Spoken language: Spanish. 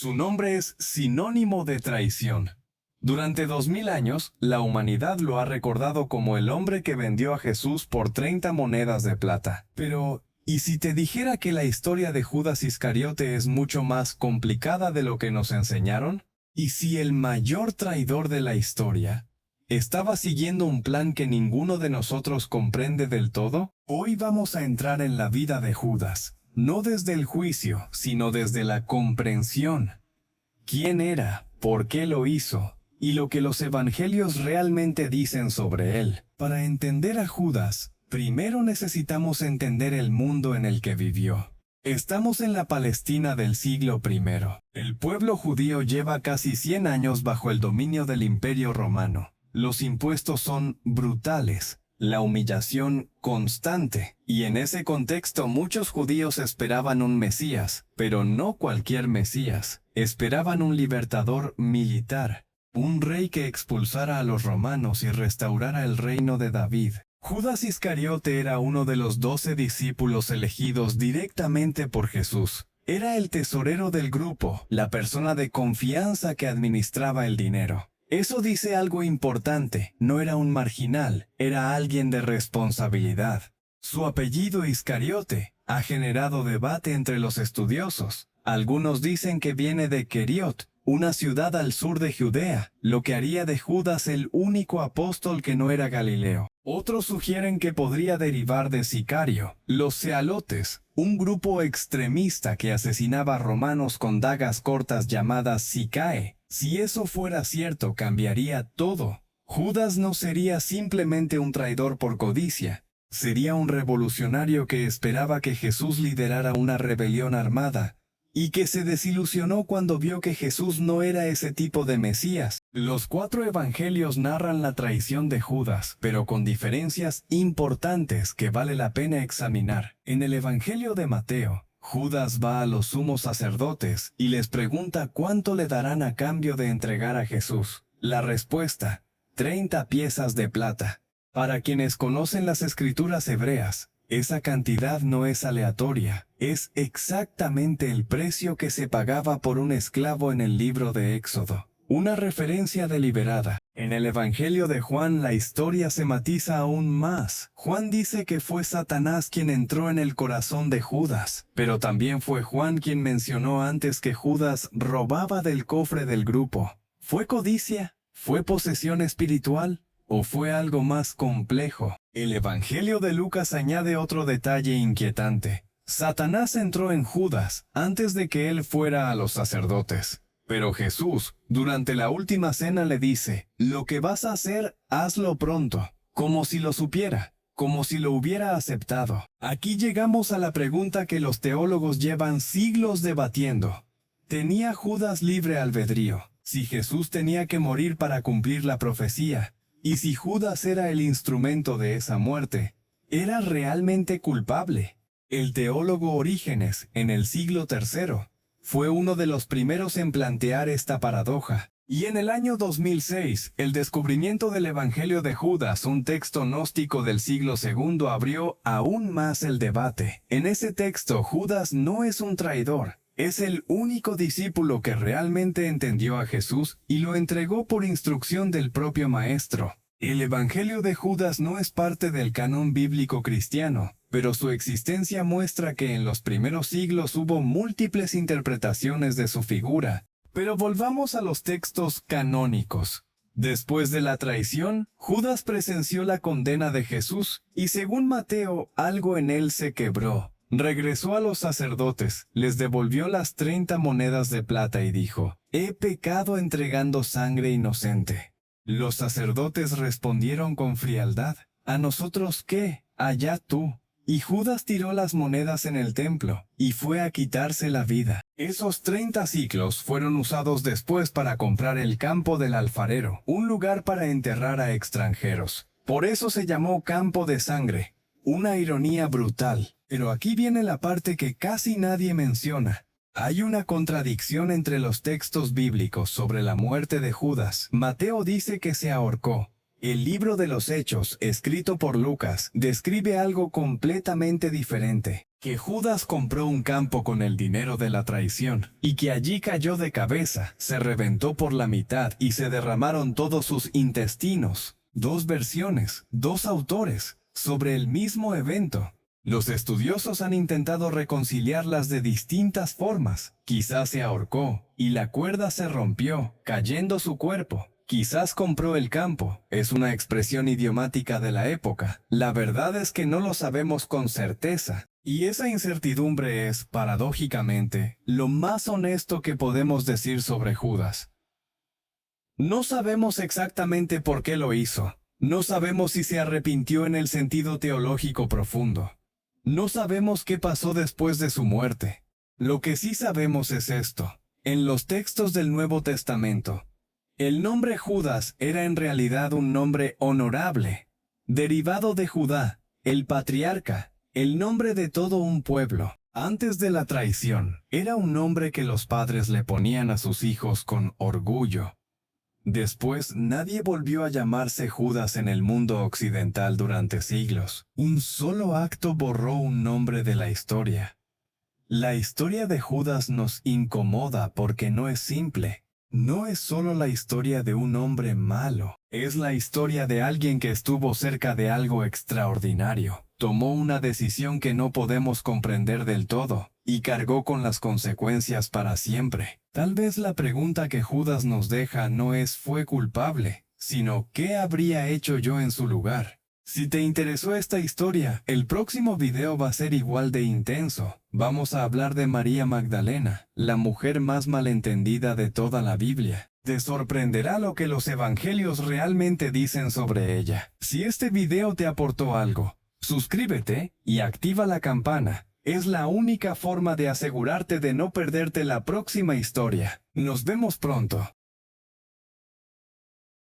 Su nombre es sinónimo de traición. Durante 2000 años, la humanidad lo ha recordado como el hombre que vendió a Jesús por 30 monedas de plata. Pero, ¿y si te dijera que la historia de Judas Iscariote es mucho más complicada de lo que nos enseñaron? ¿Y si el mayor traidor de la historia estaba siguiendo un plan que ninguno de nosotros comprende del todo? Hoy vamos a entrar en la vida de Judas, no desde el juicio, sino desde la comprensión. ¿Quién era? ¿Por qué lo hizo? Y lo que los evangelios realmente dicen sobre él. Para entender a Judas, primero necesitamos entender el mundo en el que vivió. Estamos en la Palestina del siglo I. El pueblo judío lleva casi 100 años bajo el dominio del Imperio Romano. Los impuestos son brutales, la humillación constante, y en ese contexto muchos judíos esperaban un Mesías, pero no cualquier Mesías. Esperaban un libertador militar, un rey que expulsara a los romanos y restaurara el reino de David. Judas Iscariote era uno de los 12 discípulos elegidos directamente por Jesús. Era el tesorero del grupo, la persona de confianza que administraba el dinero. Eso dice algo importante, no era un marginal, era alguien de responsabilidad. Su apellido Iscariote ha generado debate entre los estudiosos. Algunos dicen que viene de Keriot, una ciudad al sur de Judea, lo que haría de Judas el único apóstol que no era Galileo. Otros sugieren que podría derivar de Sicario, los Zealotes, un grupo extremista que asesinaba a romanos con dagas cortas llamadas Sicae. Si eso fuera cierto, cambiaría todo. Judas no sería simplemente un traidor por codicia. Sería un revolucionario que esperaba que Jesús liderara una rebelión armada, y que se desilusionó cuando vio que Jesús no era ese tipo de Mesías. Los 4 evangelios narran la traición de Judas, pero con diferencias importantes que vale la pena examinar. En el evangelio de Mateo, Judas va a los sumos sacerdotes y les pregunta cuánto le darán a cambio de entregar a Jesús. La respuesta: 30 piezas de plata. Para quienes conocen las escrituras hebreas, esa cantidad no es aleatoria, es exactamente el precio que se pagaba por un esclavo en el libro de Éxodo. Una referencia deliberada. En el Evangelio de Juan la historia se matiza aún más. Juan dice que fue Satanás quien entró en el corazón de Judas, pero también fue Juan quien mencionó antes que Judas robaba del cofre del grupo. ¿Fue codicia? ¿Fue posesión espiritual? ¿O fue algo más complejo? El Evangelio de Lucas añade otro detalle inquietante. Satanás entró en Judas antes de que él fuera a los sacerdotes. Pero Jesús, durante la última cena le dice: lo que vas a hacer, hazlo pronto, como si lo supiera, como si lo hubiera aceptado. Aquí llegamos a la pregunta que los teólogos llevan siglos debatiendo. ¿Tenía Judas libre albedrío? Si Jesús tenía que morir para cumplir la profecía, y si Judas era el instrumento de esa muerte, ¿era realmente culpable? El teólogo Orígenes, en el siglo III, fue uno de los primeros en plantear esta paradoja. Y en el año 2006, el descubrimiento del Evangelio de Judas, un texto gnóstico del siglo II, abrió aún más el debate. En ese texto, Judas no es un traidor. Es el único discípulo que realmente entendió a Jesús y lo entregó por instrucción del propio Maestro. El Evangelio de Judas no es parte del canon bíblico cristiano, pero su existencia muestra que en los primeros siglos hubo múltiples interpretaciones de su figura. Pero volvamos a los textos canónicos. Después de la traición, Judas presenció la condena de Jesús, y según Mateo, algo en él se quebró. Regresó a los sacerdotes, les devolvió las 30 monedas de plata y dijo: «He pecado entregando sangre inocente». Los sacerdotes respondieron con frialdad: «¿A nosotros qué? Allá tú». Y Judas tiró las monedas en el templo, y fue a quitarse la vida. Esos 30 siclos fueron usados después para comprar el campo del alfarero, un lugar para enterrar a extranjeros. Por eso se llamó campo de sangre. Una ironía brutal. Pero aquí viene la parte que casi nadie menciona. Hay una contradicción entre los textos bíblicos sobre la muerte de Judas. Mateo dice que se ahorcó. El libro de los Hechos, escrito por Lucas, describe algo completamente diferente. que Judas compró un campo con el dinero de la traición, y que allí cayó de cabeza, se reventó por la mitad y se derramaron todos sus intestinos. Dos versiones, dos autores, sobre el mismo evento. Los estudiosos han intentado reconciliarlas de distintas formas. Quizás se ahorcó, y la cuerda se rompió, cayendo su cuerpo. Quizás compró el campo, es una expresión idiomática de la época. La verdad es que no lo sabemos con certeza. Y esa incertidumbre es, paradójicamente, lo más honesto que podemos decir sobre Judas. No sabemos exactamente por qué lo hizo. No sabemos si se arrepintió en el sentido teológico profundo. No sabemos qué pasó después de su muerte. Lo que sí sabemos es esto. En los textos del Nuevo Testamento, el nombre Judas era en realidad un nombre honorable, derivado de Judá, el patriarca, el nombre de todo un pueblo. Antes de la traición, era un nombre que los padres le ponían a sus hijos con orgullo. Después, nadie volvió a llamarse Judas en el mundo occidental durante siglos. Un solo acto borró un nombre de la historia. La historia de Judas nos incomoda porque no es simple. No es solo la historia de un hombre malo. Es la historia de alguien que estuvo cerca de algo extraordinario. Tomó una decisión que no podemos comprender del todo, y cargó con las consecuencias para siempre. Tal vez la pregunta que Judas nos deja no es ¿fue culpable?, sino ¿qué habría hecho yo en su lugar? Si te interesó esta historia, el próximo video va a ser igual de intenso. Vamos a hablar de María Magdalena, la mujer más malentendida de toda la Biblia. Te sorprenderá lo que los evangelios realmente dicen sobre ella. Si este video te aportó algo, suscríbete y activa la campana. Es la única forma de asegurarte de no perderte la próxima historia. Nos vemos pronto.